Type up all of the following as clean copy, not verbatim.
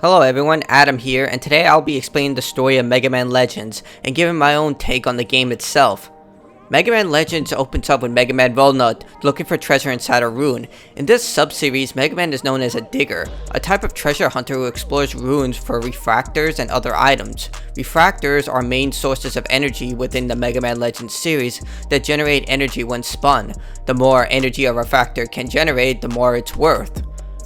Hello everyone, Adam here, and today I'll be explaining the story of Mega Man Legends and giving my own take on the game itself. Mega Man Legends opens up with Mega Man Walnut looking for treasure inside a ruin. In this sub-series, Mega Man is known as a digger, a type of treasure hunter who explores ruins for refractors and other items. Refractors are main sources of energy within the Mega Man Legends series that generate energy when spun. The more energy a refractor can generate, the more it's worth.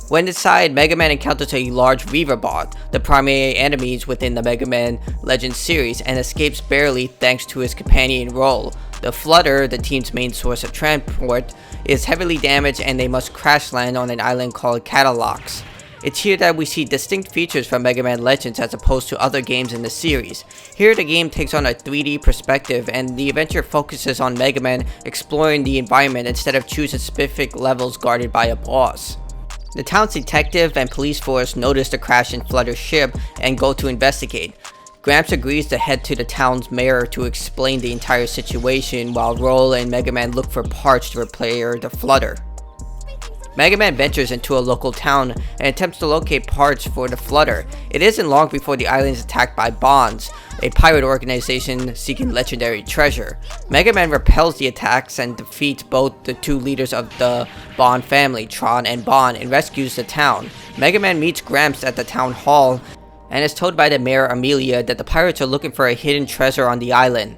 When inside, Mega Man encounters a large Reaver bot, the primary enemies within the Mega Man Legends series, and escapes barely thanks to his companion Roll. The Flutter, the team's main source of transport, is heavily damaged and they must crash land on an island called Kattelox. It's here that we see distinct features from Mega Man Legends as opposed to other games in the series. Here the game takes on a 3D perspective and the adventure focuses on Mega Man exploring the environment instead of choosing specific levels guarded by a boss. The town's detective and police force notice the crash in Flutter's ship and go to investigate. Gramps agrees to head to the town's mayor to explain the entire situation while Roll and Mega Man look for parts to repair the Flutter. Mega Man ventures into a local town and attempts to locate parts for the Flutter. It isn't long before the island is attacked by Bonds, a pirate organization seeking legendary treasure. Mega Man repels the attacks and defeats both the two leaders of the Bond family, Tron and Bond, and rescues the town. Mega Man meets Gramps at the town hall and is told by the mayor Amelia that the pirates are looking for a hidden treasure on the island.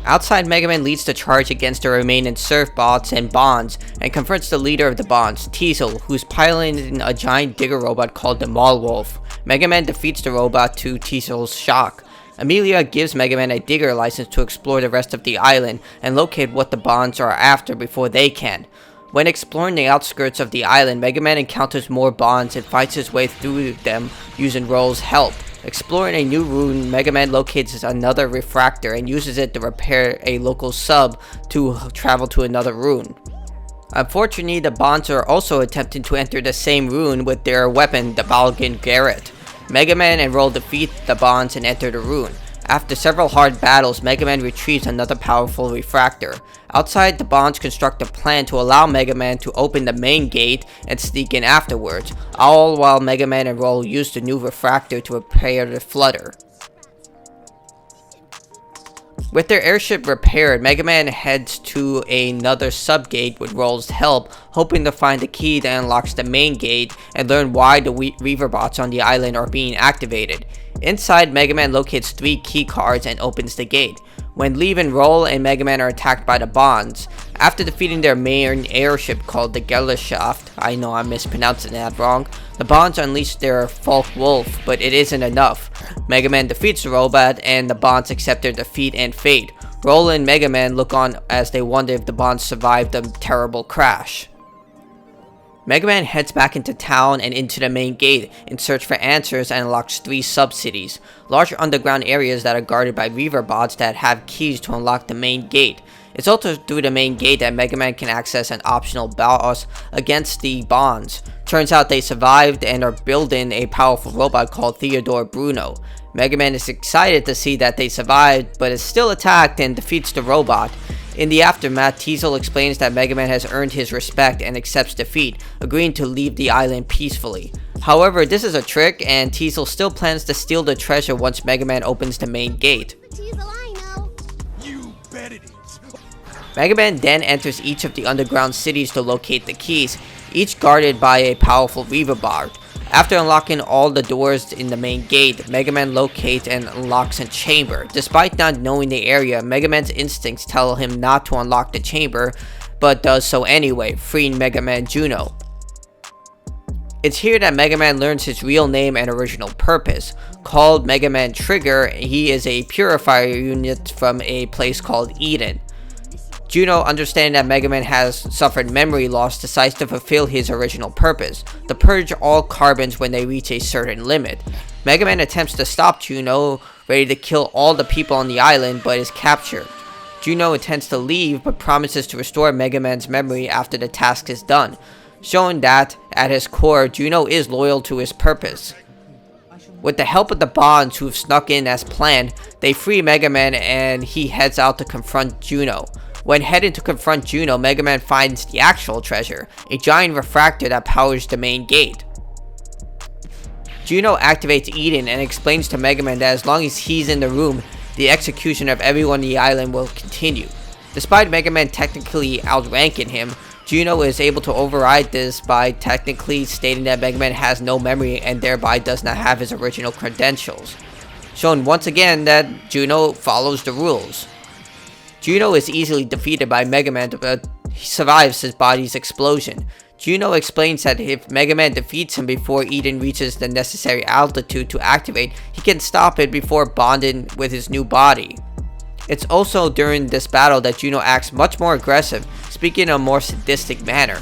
Outside, Mega Man leads the charge against the remaining Surf Bots and Bonds and confronts the leader of the Bonds, Teasel, who's piloting a giant digger robot called the Mall Wolf. Mega Man defeats the robot to Teasel's shock. Amelia gives Mega Man a digger license to explore the rest of the island and locate what the Bonds are after before they can. When exploring the outskirts of the island, Mega Man encounters more Bonds and fights his way through them using Roll's help. Exploring a new ruin, Mega Man locates another refractor and uses it to repair a local sub to travel to another ruin. Unfortunately, the Bonds are also attempting to enter the same ruin with their weapon, the Balgan Garret. Mega Man and Roll defeat the Bonds and enter the ruin. After several hard battles, Mega Man retrieves another powerful refractor. Outside, the Bonds construct a plan to allow Mega Man to open the main gate and sneak in afterwards, all while Mega Man and Roll use the new refractor to repair the Flutter. With their airship repaired, Mega Man heads to another sub-gate with Roll's help, hoping to find the key that unlocks the main gate and learn why the Reaver bots on the island are being activated. Inside, Mega Man locates 3 key cards and opens the gate. When leaving, Roll and Mega Man are attacked by the Bonds. After defeating their main airship called the Gellerschaft, I know I'm mispronouncing that wrong, the Bonds unleash their Falk Wolf, but it isn't enough. Mega Man defeats the robot and the Bonds accept their defeat and fate. Roll and Mega Man look on as they wonder if the Bonds survived the terrible crash. Mega Man heads back into town and into the main gate in search for answers and unlocks 3 sub-cities, large underground areas that are guarded by Reaver bots that have keys to unlock the main gate. It's also through the main gate that Mega Man can access an optional boss against the Bonds. Turns out they survived and are building a powerful robot called Theodore Bruno. Mega Man is excited to see that they survived, but is still attacked and defeats the robot. In the aftermath, Teasel explains that Mega Man has earned his respect and accepts defeat, agreeing to leave the island peacefully. However, this is a trick, and Teasel still plans to steal the treasure once Mega Man opens the main gate. Teasel, I know. You bet it is. Mega Man then enters each of the underground cities to locate the keys, each guarded by a powerful Reaver bot. After unlocking all the doors in the main gate, Mega Man locates and unlocks a chamber. Despite not knowing the area, Mega Man's instincts tell him not to unlock the chamber, but does so anyway, freeing Mega Man Juno. It's here that Mega Man learns his real name and original purpose. Called Mega Man Trigger, he is a purifier unit from a place called Eden. Juno, understanding that Mega Man has suffered memory loss, decides to fulfill his original purpose, to purge all carbons when they reach a certain limit. Mega Man attempts to stop Juno, ready to kill all the people on the island, but is captured. Juno intends to leave, but promises to restore Mega Man's memory after the task is done, showing that, at his core, Juno is loyal to his purpose. With the help of the Bonds who've snuck in as planned, they free Mega Man and he heads out to confront Juno. When heading to confront Juno, Mega Man finds the actual treasure, a giant refractor that powers the main gate. Juno activates Eden and explains to Mega Man that as long as he's in the room, the execution of everyone on the island will continue. Despite Mega Man technically outranking him, Juno is able to override this by technically stating that Mega Man has no memory and thereby does not have his original credentials, showing once again that Juno follows the rules. Juno is easily defeated by Mega Man, but he survives his body's explosion. Juno explains that if Mega Man defeats him before Eden reaches the necessary altitude to activate, he can stop it before bonding with his new body. It's also during this battle that Juno acts much more aggressive, speaking in a more sadistic manner.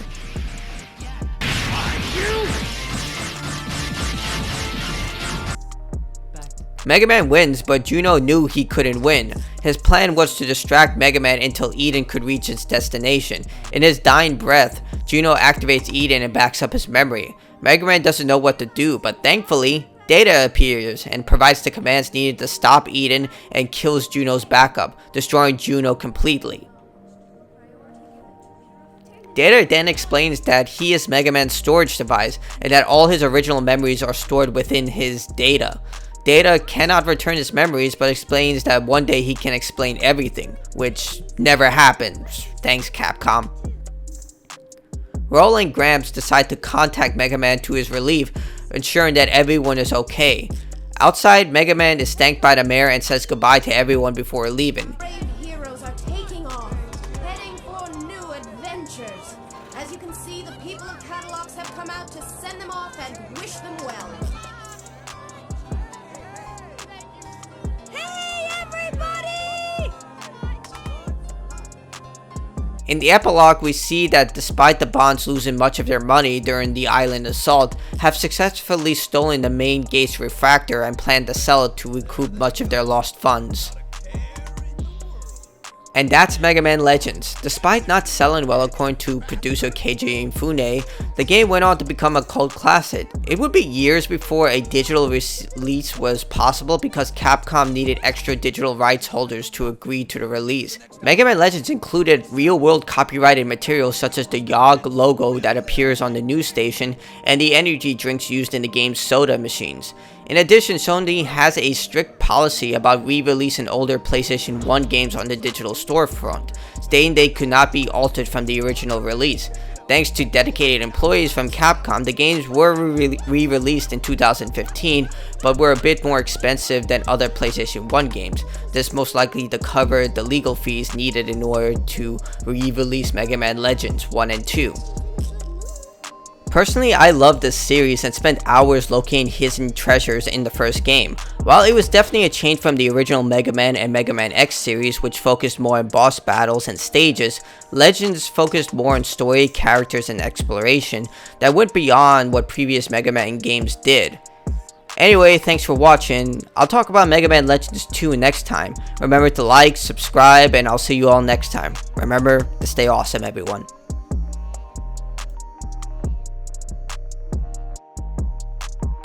Mega Man wins, but Juno knew he couldn't win. His plan was to distract Mega Man until Eden could reach its destination. In his dying breath, Juno activates Eden and backs up his memory. Mega Man doesn't know what to do, but thankfully, Data appears and provides the commands needed to stop Eden and kills Juno's backup, destroying Juno completely. Data then explains that he is Mega Man's storage device and that all his original memories are stored within his data. Data cannot return his memories, but explains that one day he can explain everything, which never happens, thanks Capcom. Roll and Gramps decide to contact Mega Man to his relief, ensuring that everyone is okay. Outside, Mega Man is thanked by the mayor and says goodbye to everyone before leaving. Brave heroes are taking off, heading for new adventures. As you can see, the people of Kattelox have come out to send them off and wish them well. Hey, everybody! In the epilogue, we see that despite the Bonds losing much of their money during the island assault, have successfully stolen the main gate's refractor and plan to sell it to recoup much of their lost funds. And that's Mega Man Legends. Despite not selling well according to producer Keiji Inafune, the game went on to become a cult classic. It would be years before a digital release was possible because Capcom needed extra digital rights holders to agree to the release. Mega Man Legends included real-world copyrighted material such as the YOG logo that appears on the news station and the energy drinks used in the game's soda machines. In addition, Sony has a strict policy about re-releasing older PlayStation 1 games on the digital storefront, stating they could not be altered from the original release. Thanks to dedicated employees from Capcom, the games were re-released in 2015, but were a bit more expensive than other PlayStation 1 games. This most likely to cover the legal fees needed in order to re-release Mega Man Legends 1 and 2. Personally, I love this series and spent hours locating hidden treasures in the first game. While it was definitely a change from the original Mega Man and Mega Man X series, which focused more on boss battles and stages, Legends focused more on story, characters, and exploration that went beyond what previous Mega Man games did. Anyway, thanks for watching. I'll talk about Mega Man Legends 2 next time. Remember to like, subscribe, and I'll see you all next time. Remember to stay awesome, everyone.